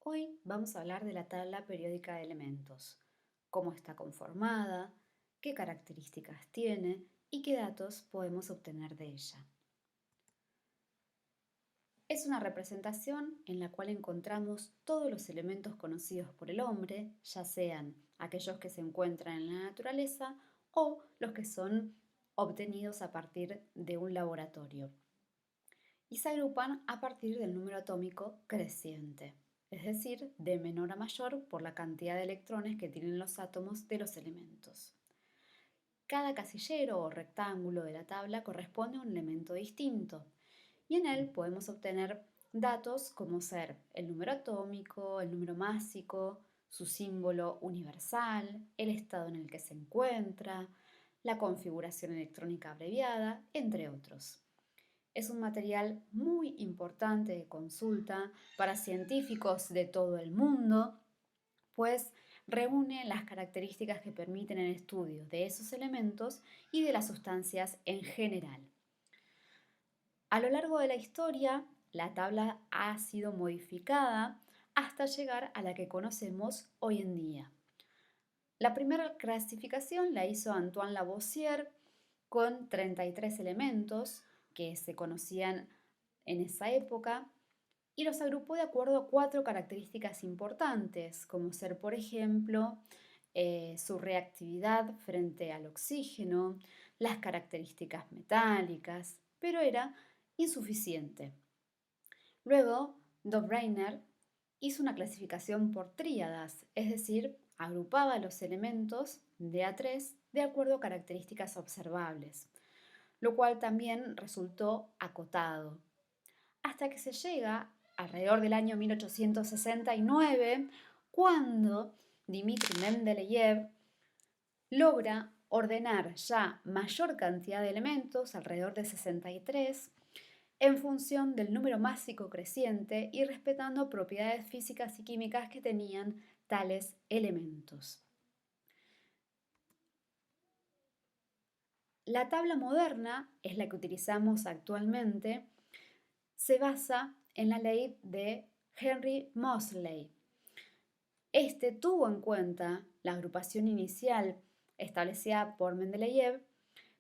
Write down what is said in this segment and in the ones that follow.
Hoy vamos a hablar de la tabla periódica de elementos, cómo está conformada, qué características tiene y qué datos podemos obtener de ella. Es una representación en la cual encontramos todos los elementos conocidos por el hombre, ya sean aquellos que se encuentran en la naturaleza o los que son obtenidos a partir de un laboratorio, y se agrupan a partir del número atómico creciente, es decir, de menor a mayor por la cantidad de electrones que tienen los átomos de los elementos. Cada casillero o rectángulo de la tabla corresponde a un elemento distinto y en él podemos obtener datos como ser el número atómico, el número másico, su símbolo universal, el estado en el que se encuentra, la configuración electrónica abreviada, entre otros. Es un material muy importante de consulta para científicos de todo el mundo, pues reúne las características que permiten el estudio de esos elementos y de las sustancias en general. A lo largo de la historia, la tabla ha sido modificada hasta llegar a la que conocemos hoy en día. La primera clasificación la hizo Antoine Lavoisier con 33 elementos que se conocían en esa época y los agrupó de acuerdo a 4 características importantes, como ser, por ejemplo, su reactividad frente al oxígeno, las características metálicas, pero era insuficiente. Luego, Dobreiner hizo una clasificación por tríadas, es decir, agrupaba los elementos de A3 de acuerdo a características observables, lo cual también resultó acotado, hasta que se llega alrededor del año 1869, cuando Dmitri Mendeleev logra ordenar ya mayor cantidad de elementos, alrededor de 63, en función del número másico creciente y respetando propiedades físicas y químicas que tenían tales elementos. La tabla moderna es la que utilizamos actualmente, se basa en la ley de Henry Moseley. Este tuvo en cuenta la agrupación inicial establecida por Mendeleev,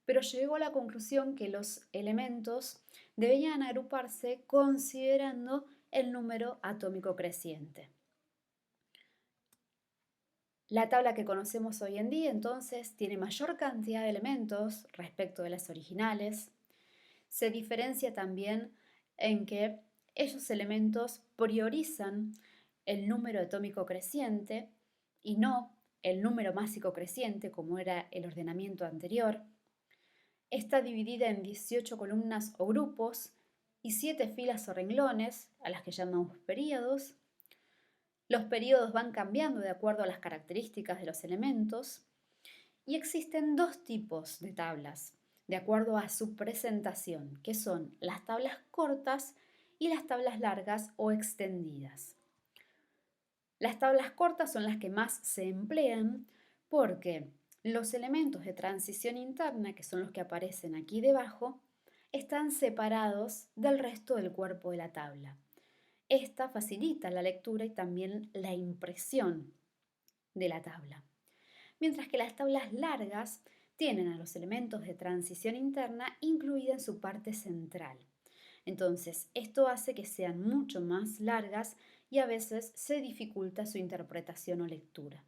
pero llegó a la conclusión que los elementos debían agruparse considerando el número atómico creciente. La tabla que conocemos hoy en día entonces tiene mayor cantidad de elementos respecto de las originales. Se diferencia también en que esos elementos priorizan el número atómico creciente y no el número másico creciente como era el ordenamiento anterior. Está dividida en 18 columnas o grupos y 7 filas o renglones, a las que llamamos períodos. Los períodos van cambiando de acuerdo a las características de los elementos y existen 2 tipos de tablas, de acuerdo a su presentación, que son las tablas cortas y las tablas largas o extendidas. Las tablas cortas son las que más se emplean porque los elementos de transición interna, que son los que aparecen aquí debajo, están separados del resto del cuerpo de la tabla. Esta facilita la lectura y también la impresión de la tabla. Mientras que las tablas largas tienen a los elementos de transición interna incluida en su parte central. Entonces, esto hace que sean mucho más largas y a veces se dificulta su interpretación o lectura.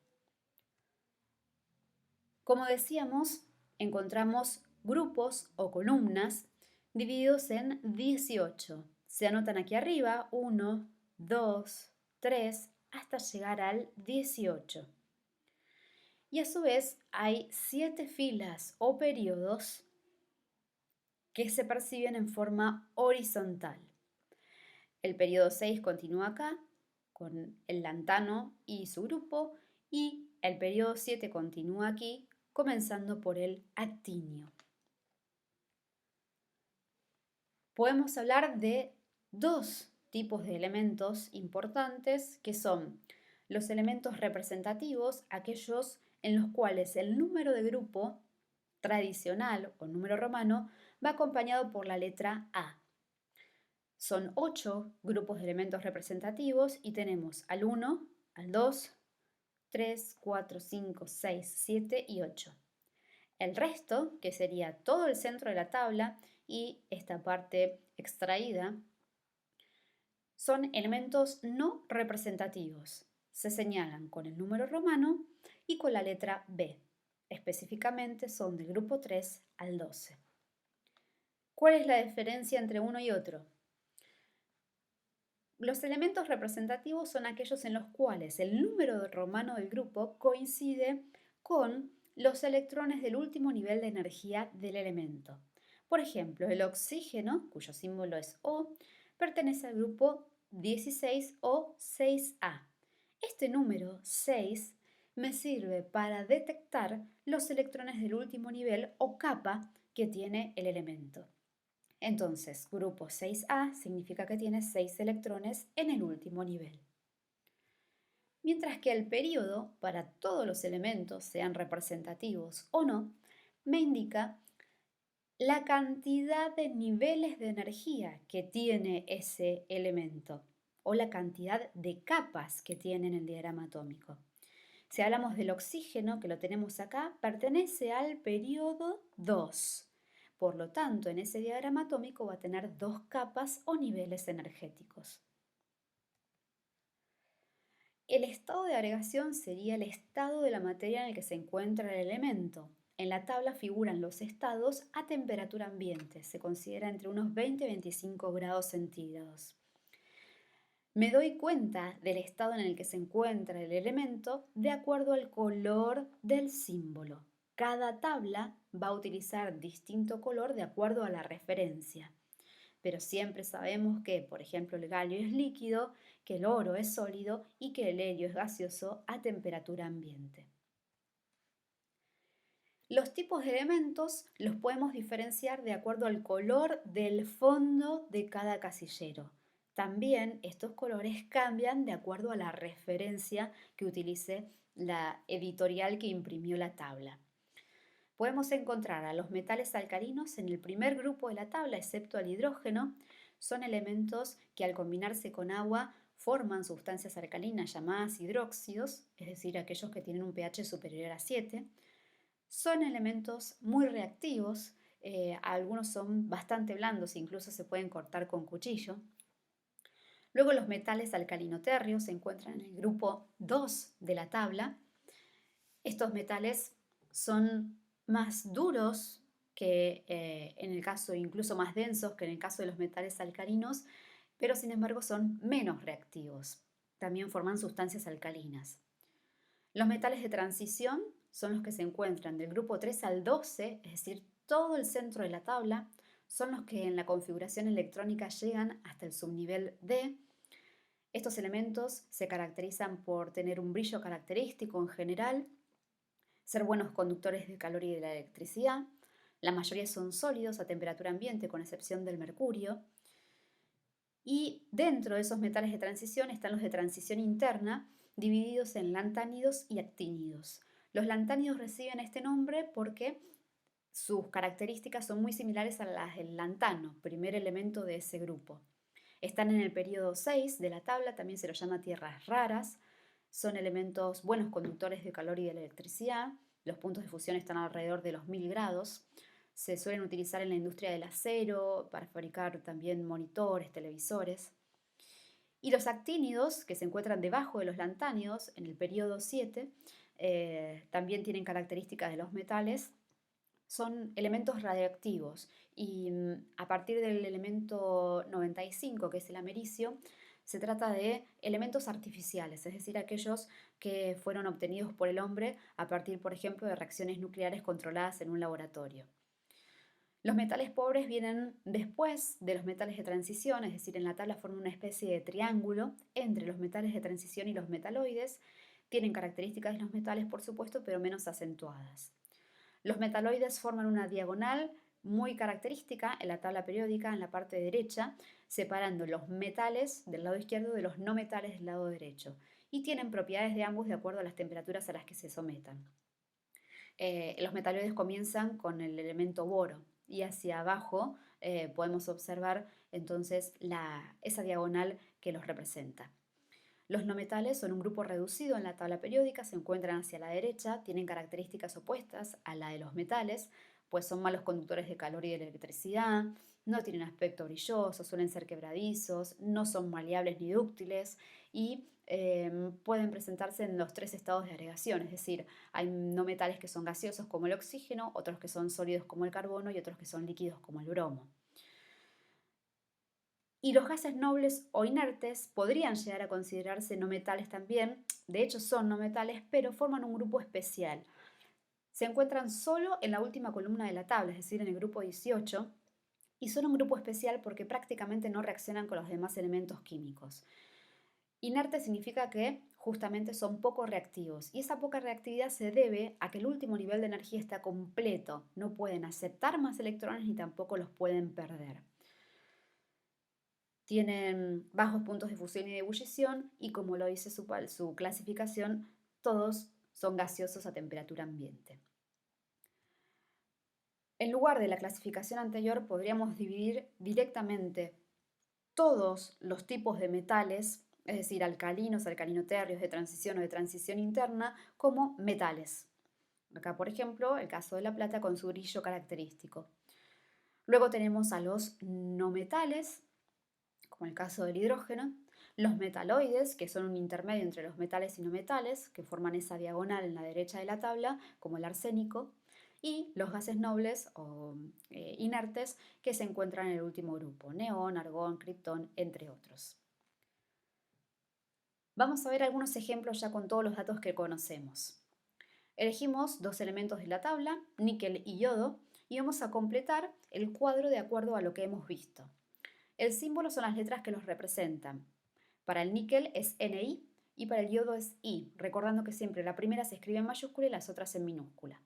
Como decíamos, encontramos grupos o columnas divididos en 18. Se anotan aquí arriba 1, 2, 3, hasta llegar al 18. Y a su vez hay 7 filas o períodos que se perciben en forma horizontal. El período 6 continúa acá con el lantano y su grupo y el período 7 continúa aquí comenzando por el actinio. Podemos hablar de 2 tipos de elementos importantes que son los elementos representativos, aquellos en los cuales el número de grupo tradicional o número romano va acompañado por la letra A. Son 8 grupos de elementos representativos y tenemos al 1, al 2, 3, 4, 5, 6, 7 y 8. El resto, que sería todo el centro de la tabla y esta parte extraída, son elementos no representativos. Se señalan con el número romano y con la letra B. Específicamente son del grupo 3 al 12. ¿Cuál es la diferencia entre uno y otro? Los elementos representativos son aquellos en los cuales el número romano del grupo coincide con los electrones del último nivel de energía del elemento. Por ejemplo, el oxígeno, cuyo símbolo es O, pertenece al grupo 16 o 6A. Este número 6 me sirve para detectar los electrones del último nivel o capa que tiene el elemento. Entonces, grupo 6A significa que tiene 6 electrones en el último nivel. Mientras que el período, para todos los elementos, sean representativos o no, me indica la cantidad de niveles de energía que tiene ese elemento o la cantidad de capas que tiene en el diagrama atómico. Si hablamos del oxígeno, que lo tenemos acá, pertenece al período 2. Por lo tanto, en ese diagrama atómico va a tener 2 capas o niveles energéticos. El estado de agregación sería el estado de la materia en el que se encuentra el elemento. En la tabla figuran los estados a temperatura ambiente. Se considera entre unos 20 y 25 grados centígrados. Me doy cuenta del estado en el que se encuentra el elemento de acuerdo al color del símbolo. Cada tabla va a utilizar distinto color de acuerdo a la referencia. Pero siempre sabemos que, por ejemplo, el galio es líquido, que el oro es sólido y que el helio es gaseoso a temperatura ambiente. Los tipos de elementos los podemos diferenciar de acuerdo al color del fondo de cada casillero. También estos colores cambian de acuerdo a la referencia que utilice la editorial que imprimió la tabla. Podemos encontrar a los metales alcalinos en el primer grupo de la tabla, excepto al hidrógeno. Son elementos que al combinarse con agua forman sustancias alcalinas llamadas hidróxidos, es decir, aquellos que tienen un pH superior a 7. Son elementos muy reactivos, algunos son bastante blandos, incluso se pueden cortar con cuchillo. Luego los metales alcalino-térreos se encuentran en el grupo 2 de la tabla. Estos metales son más duros que en el caso, incluso más densos que en el caso de los metales alcalinos, pero sin embargo son menos reactivos. También forman sustancias alcalinas. Los metales de transición son los que se encuentran del grupo 3 al 12, es decir, todo el centro de la tabla, son los que en la configuración electrónica llegan hasta el subnivel D. Estos elementos se caracterizan por tener un brillo característico en general, ser buenos conductores del calor y de la electricidad. La mayoría son sólidos a temperatura ambiente, con excepción del mercurio. Y dentro de esos metales de transición están los de transición interna, divididos en lantánidos y actínidos. Los lantánidos reciben este nombre porque sus características son muy similares a las del lantano, primer elemento de ese grupo. Están en el periodo 6 de la tabla, también se los llama tierras raras. Son elementos buenos conductores de calor y de electricidad. Los puntos de fusión están alrededor de los 1000 grados. Se suelen utilizar en la industria del acero para fabricar también monitores, televisores. Y los actínidos, que se encuentran debajo de los lantánidos en el periodo 7, también tienen características de los metales. Son elementos radioactivos y a partir del elemento 95, que es el americio, se trata de elementos artificiales, es decir, aquellos que fueron obtenidos por el hombre a partir, por ejemplo, de reacciones nucleares controladas en un laboratorio. Los metales pobres vienen después de los metales de transición, es decir, en la tabla forman una especie de triángulo entre los metales de transición y los metaloides. Tienen características de los metales, por supuesto, pero menos acentuadas. Los metaloides forman una diagonal muy característica en la tabla periódica en la parte derecha, separando los metales del lado izquierdo de los no metales del lado derecho, y tienen propiedades de ambos de acuerdo a las temperaturas a las que se sometan. Los metaloides comienzan con el elemento boro y hacia abajo podemos observar entonces esa diagonal que los representa. Los no metales son un grupo reducido en la tabla periódica, se encuentran hacia la derecha, tienen características opuestas a la de los metales, pues son malos conductores de calor y de electricidad, no tienen aspecto brilloso, suelen ser quebradizos, no son maleables ni dúctiles y pueden presentarse en los tres estados de agregación, es decir, hay no metales que son gaseosos como el oxígeno, otros que son sólidos como el carbono y otros que son líquidos como el bromo. Y los gases nobles o inertes podrían llegar a considerarse no metales también, de hecho son no metales, pero forman un grupo especial. Se encuentran solo en la última columna de la tabla, es decir, en el grupo 18, y son un grupo especial porque prácticamente no reaccionan con los demás elementos químicos. Inerte significa que justamente son poco reactivos, y esa poca reactividad se debe a que el último nivel de energía está completo, no pueden aceptar más electrones ni tampoco los pueden perder. Tienen bajos puntos de fusión y de ebullición y como lo dice su clasificación, todos son gaseosos a temperatura ambiente. En lugar de la clasificación anterior, podríamos dividir directamente todos los tipos de metales, es decir, alcalinos, alcalinoterrios de transición o de transición interna, como metales. Acá, por ejemplo, el caso de la plata con su brillo característico. Luego tenemos a los no metales, como el caso del hidrógeno, los metaloides, que son un intermedio entre los metales y no metales, que forman esa diagonal en la derecha de la tabla, como el arsénico, y los gases nobles o inertes, que se encuentran en el último grupo, neón, argón, criptón, entre otros. Vamos a ver algunos ejemplos ya con todos los datos que conocemos. Elegimos dos elementos de la tabla, níquel y yodo, y vamos a completar el cuadro de acuerdo a lo que hemos visto. El símbolo son las letras que los representan. Para el níquel es Ni y para el yodo es I, recordando que siempre la primera se escribe en mayúscula y las otras en minúscula.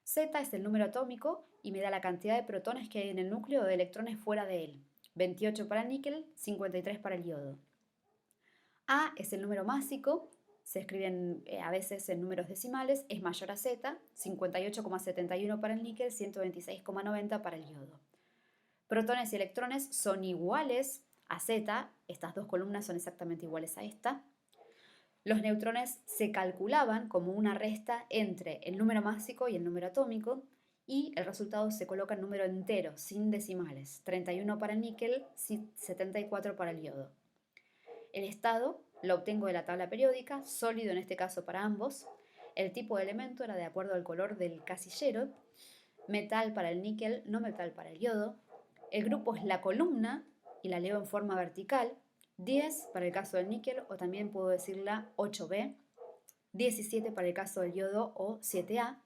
Z es el número atómico y me da la cantidad de protones que hay en el núcleo o de electrones fuera de él. 28 para el níquel, 53 para el yodo. A es el número másico, se escriben a veces en números decimales, es mayor a Z, 58,71 para el níquel, 126,90 para el yodo. Protones y electrones son iguales a Z, estas dos columnas son exactamente iguales a esta. Los neutrones se calculaban como una resta entre el número másico y el número atómico y el resultado se coloca en número entero, sin decimales, 31 para el níquel, 74 para el yodo. El estado lo obtengo de la tabla periódica, sólido en este caso para ambos. El tipo de elemento era de acuerdo al color del casillero, metal para el níquel, no metal para el yodo. El grupo es la columna y la leo en forma vertical, 10 para el caso del níquel o también puedo decirla 8B, 17 para el caso del yodo o 7A.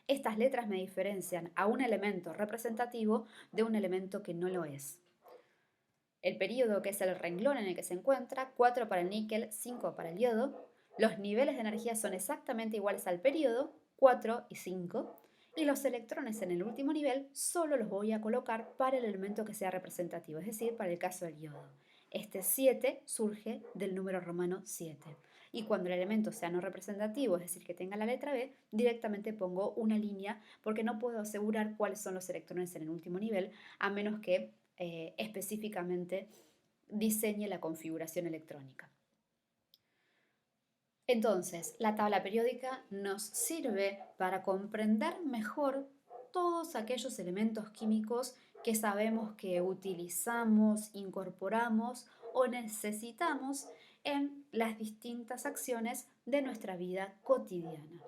Estas letras me diferencian a un elemento representativo de un elemento que no lo es. El período, que es el renglón en el que se encuentra, 4 para el níquel, 5 para el yodo. Los niveles de energía son exactamente iguales al período, 4 y 5. Y los electrones en el último nivel solo los voy a colocar para el elemento que sea representativo, es decir, para el caso del yodo. Este 7 surge del número romano 7. Y cuando el elemento sea no representativo, es decir, que tenga la letra B, directamente pongo una línea porque no puedo asegurar cuáles son los electrones en el último nivel, a menos que específicamente diseñe la configuración electrónica. Entonces, la tabla periódica nos sirve para comprender mejor todos aquellos elementos químicos que sabemos que utilizamos, incorporamos o necesitamos en las distintas acciones de nuestra vida cotidiana.